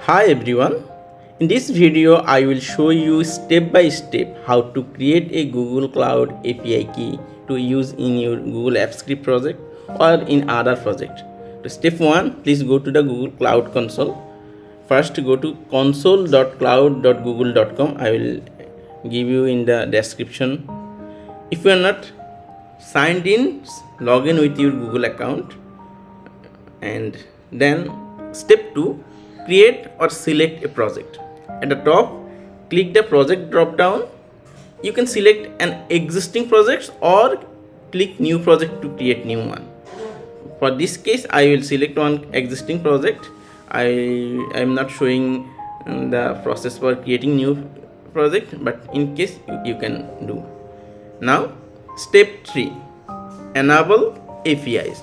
Hi everyone, in this video I will show you step by step how to create a Google Cloud API key to use in your Google ViveScript project or in other project. To step 1, please go to the Google Cloud console. First go to console.cloud.google.com. I will give you in the description. If you are not signed in, log in with your Google account, and then step 2, create or select a project. At the top, click the project drop down. You can select an existing project or click new project to create new one. For this case, I will select one existing project. I am not showing the process for creating new project, but in case you can do. Now step 3, enable APIs.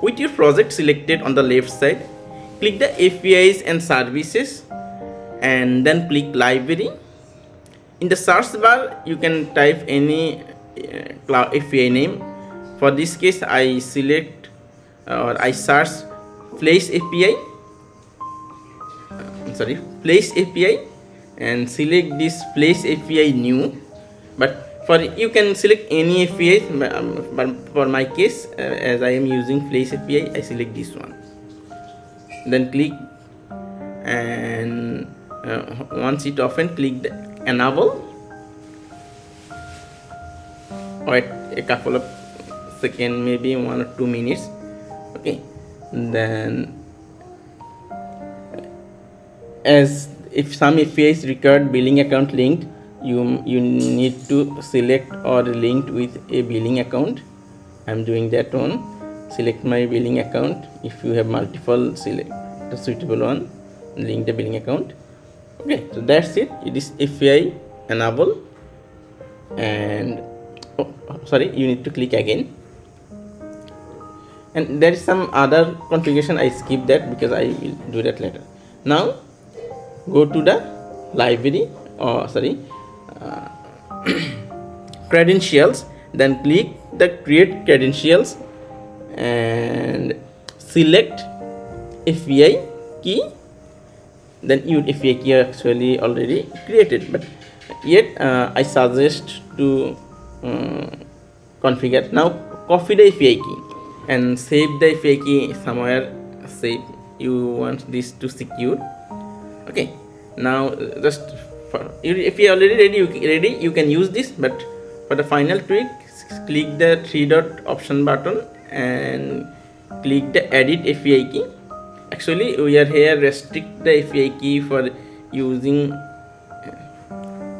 With your project selected on the left side, click the APIs and services and then click library. In the search bar, you can type any cloud API name. For this case, I select or I search Place API. Place API, and select this Place API new. But for you can select any API, but for my case, as I am using Place API, I select this one. Then click, and once it open, click the enable. Wait a couple of seconds, maybe 1 or 2 minutes. Okay, then as if some APIs required billing account linked, you need to select or linked with a billing account. I'm doing that one. Select my billing account. If you have multiple, select the suitable one, link the billing account. Okay, so that's it. It is API enable, and you need to click again. And there is some other configuration. I skip that because I will do that later. Now go to the library, credentials, then click the create credentials and select API key. Then your API key are actually already created, but yet I suggest to configure. Now copy the API key and save the API key somewhere safe. You want this to secure. Okay, now just if you are already ready, you can use this, but for the final tweak, click the 3-dot option button and click the edit API key. Actually, we are here restrict the API key for using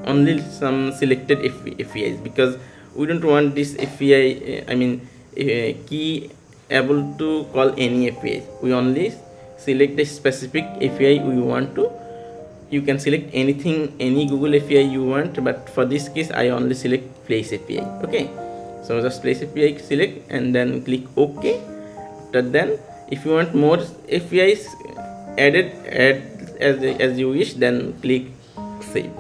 only some selected APIs, because we don't want this API key able to call any API. We only select the specific API we want to. You can select anything, any Google API you want, but for this case I only select Place API. Okay, so just Place API select and then click OK. After then, if you want more APIs add as you wish, then click save.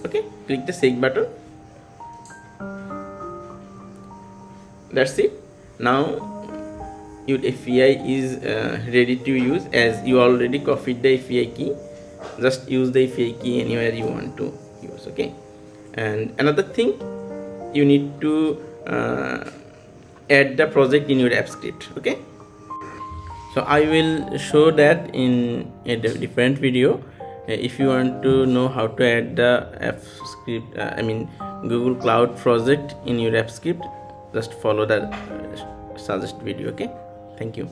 Okay, click the save button. That's it. Now your API is ready to use, as you already copied the API key. Just use the API key anywhere you want to use. Okay, and another thing, you need to add the project in your ViveScript. Okay, so I will show that in a different video. If you want to know how to add the ViveScript, Google Cloud project in your ViveScript, just follow the suggest video. Okay, thank you.